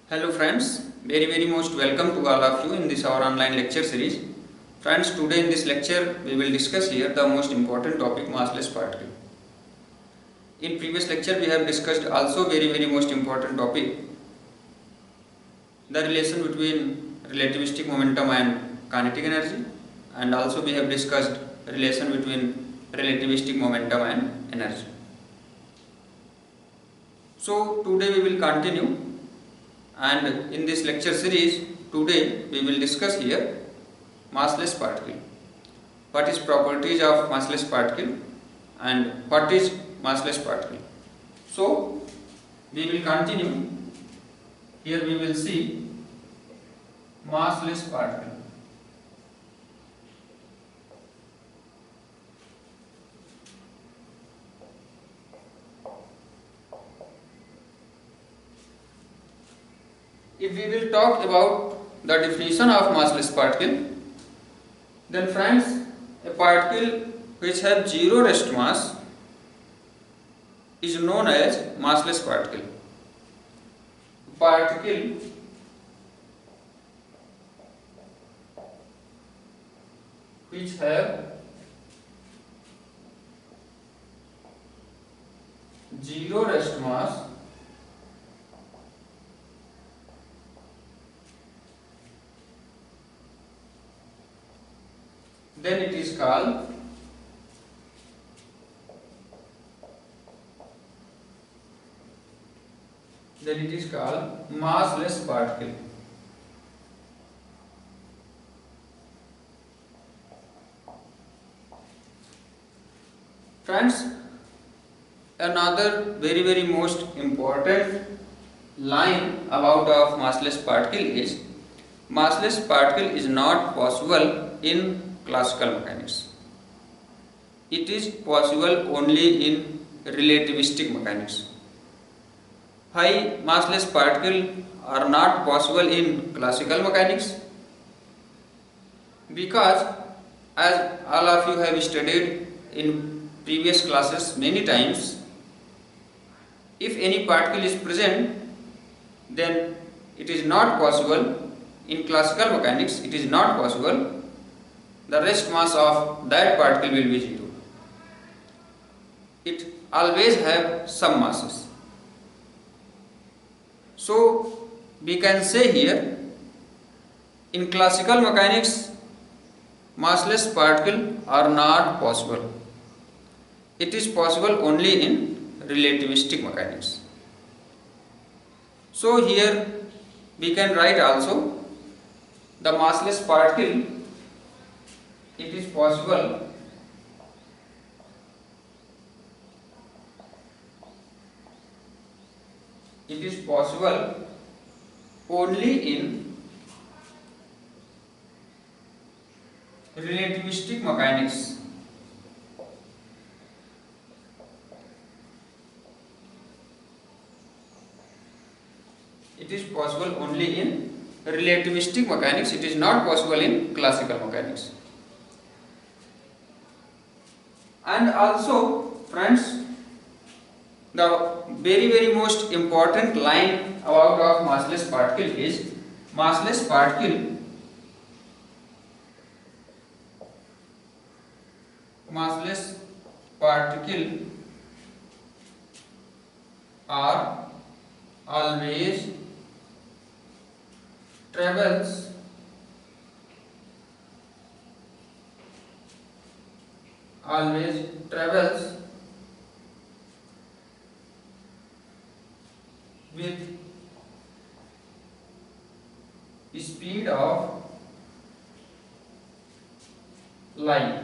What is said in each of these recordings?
Hello friends, very most welcome to all of you in this our online lecture series. Friends, today in this lecture we will discuss here the most important topic, massless particle. In previous lecture we have discussed also very most important topic, the relation between relativistic momentum and kinetic energy, and also we have discussed relation between relativistic momentum and energy. So today we will continue, and in this lecture series today we will discuss here massless particle. What is properties of massless particle and what is massless particle. So we will continue. Here we will see massless particle. If we will talk about the definition of massless particle, then friends, a particle which have zero rest mass is known as massless particle. Particle which have zero rest mass then it is called massless particle. Friends, another very most important line about of massless particle is massless particle is not possible in classical mechanics. It is possible only in relativistic mechanics. Why massless particle are not possible in classical mechanics? Because as all of you have studied in previous classes many times, if any particle is present, then it is not possible in classical mechanics, it is not possible the rest mass of that particle will be zero. It always have some masses. So we can say here, in classical mechanics massless particle are not possible. It is possible only in relativistic mechanics. So here we can write also the massless particle, it is possible only in relativistic mechanics. It is possible only in relativistic mechanics, it is not possible in classical mechanics. And also friends, the very most important line about of massless particle is massless particle are always travels with speed of light.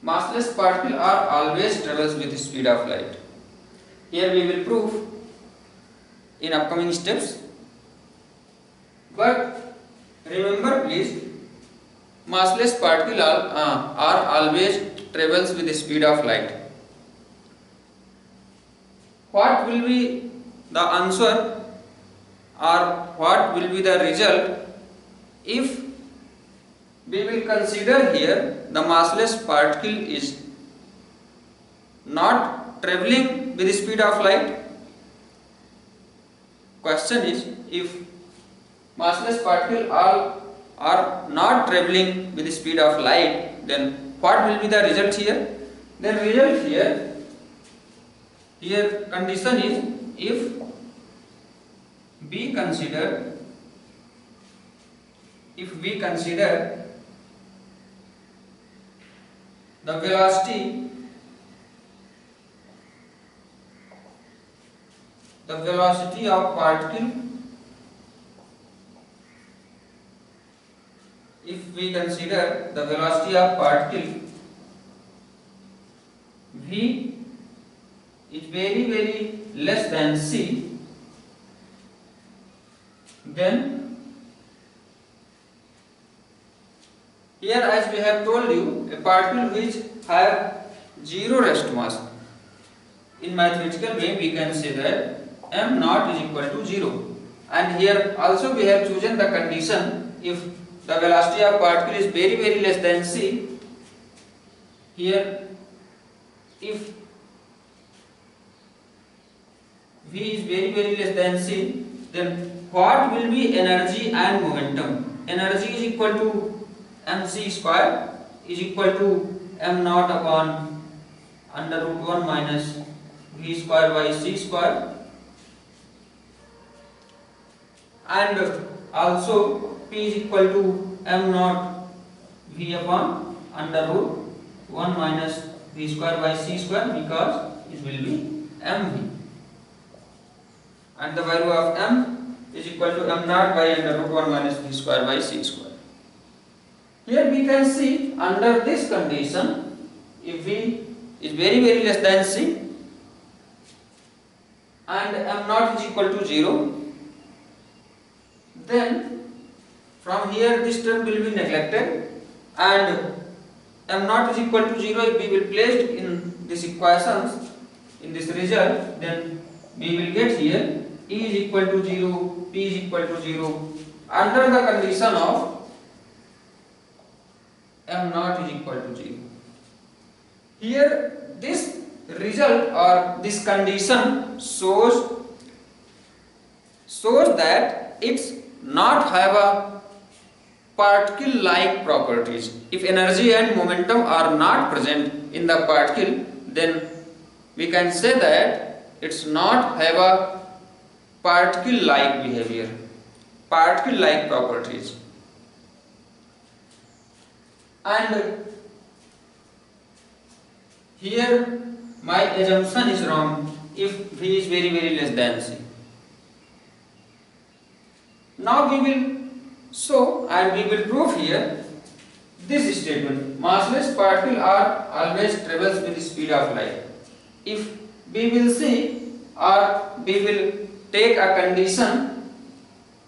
Massless particle are always travels with speed of light. Here we will prove in upcoming steps. But remember please, massless particle are always travels with the speed of light. What will be the answer or what will be the result if we will consider here the massless particle is not traveling with the speed of light, question is, if massless particles are not traveling with the speed of light, then what will be the result here? Then result here condition is, if we consider the velocity of particle, if we consider the velocity of particle v is very very less than c, then here, as we have told you, a particle which have zero rest mass, in mathematical way we can say that m naught is equal to 0. And here also we have chosen the condition, if the velocity of particle is very very less than c. Here, if v is very very less than c, then what will be energy and momentum? Energy is equal to mc square is equal to m naught upon under root 1 minus v square by c square, and also p is equal to m naught v upon under root 1 minus v square by c square, because it will be mv, and the value of m is equal to m naught by under root 1 minus v square by c square. Here we can see, under this condition, if v is very very less than c and m naught is equal to 0, then from here this term will be neglected, and m naught is equal to 0, if we will place in this equations, in this result, then we will get here E is equal to 0, P is equal to 0 under the condition of m naught is equal to 0. Here this result or this condition shows that it's not have a particle like properties. If energy and momentum are not present in the particle, then we can say that it's not have a particle like behavior, particle like properties. And here my assumption is wrong if v is very very less than c. Now we will show and we will prove here this statement: massless particles are always travels with the speed of light. If we will see or we will take a condition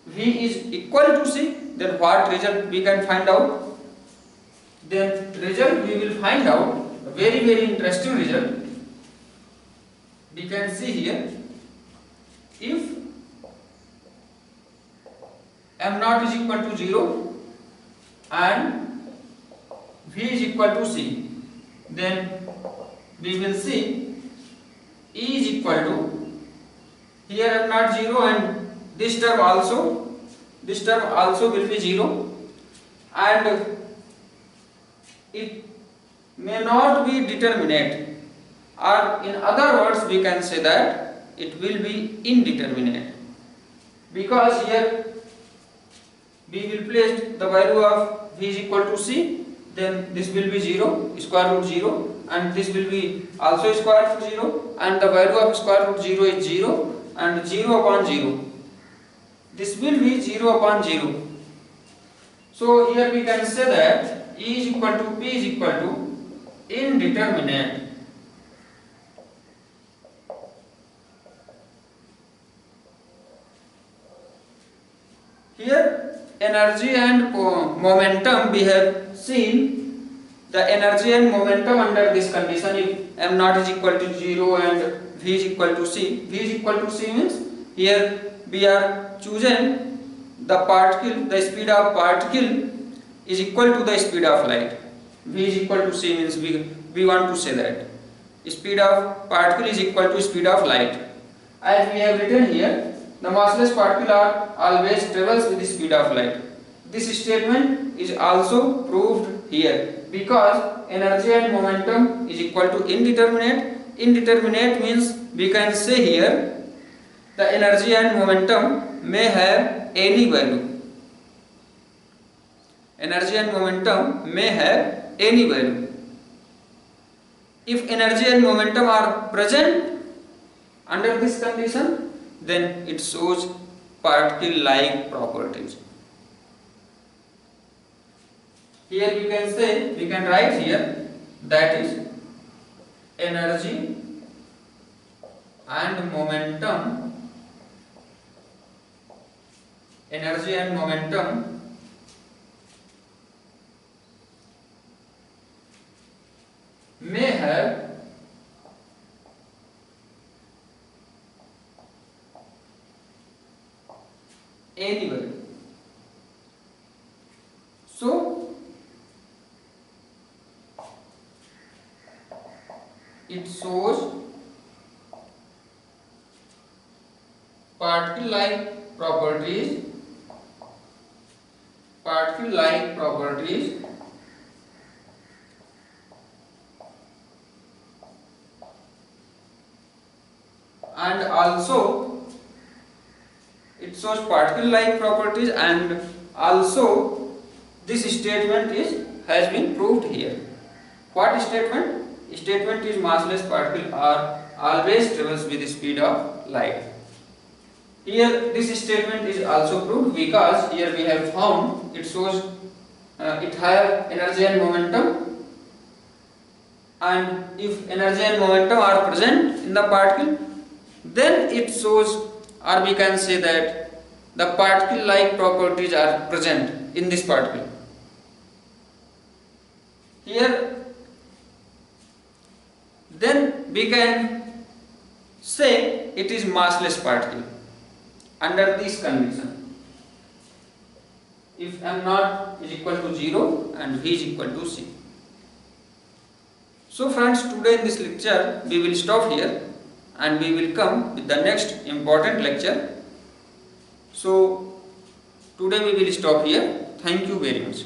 v is equal to c, then what result we can find out? Then result we will find out a very very interesting result. We can see here, if m naught is equal to 0 and v is equal to c, then we will see E is equal to, here m naught 0 and this term also will be 0, and it may not be determinate, or in other words we can say that it will be indeterminate, because here we will place the value of v is equal to c, then this will be 0, square root 0, and this will be also square root 0, and the value of square root 0 is 0, and 0 upon 0, this will be 0 upon 0. So here we can say that E is equal to P is equal to indeterminate. Here energy and momentum, we have seen the energy and momentum under this condition. If m naught is equal to 0 and v is equal to c, v is equal to c means here we are choosing the particle, the speed of particle is equal to the speed of light. V is equal to c means we want to say that speed of particle is equal to speed of light. As we have written here, the massless particle are always travels with the speed of light. This statement is also proved here because energy and momentum is equal to indeterminate. Indeterminate means we can say here the energy and momentum may have any value. Energy and momentum may have any value. If energy and momentum are present under this condition, then it shows particle-like properties. Here we can write here that is energy and momentum. Energy and momentum may have any value. So it shows particle-like properties, and also it shows particle-like properties, and also this statement has been proved here. What statement? Statement is massless particle are always travels with the speed of light. Here this statement is also proved because here we have found it shows it have energy and momentum, and if energy and momentum are present in the particle, then it shows, or we can say that the particle-like properties are present in this particle. Here then we can say it is massless particle under this condition. If m0 is equal to 0 and v is equal to c. So friends, today in this lecture we will stop here and we will come with the next important lecture. So today we will stop here. Thank you very much.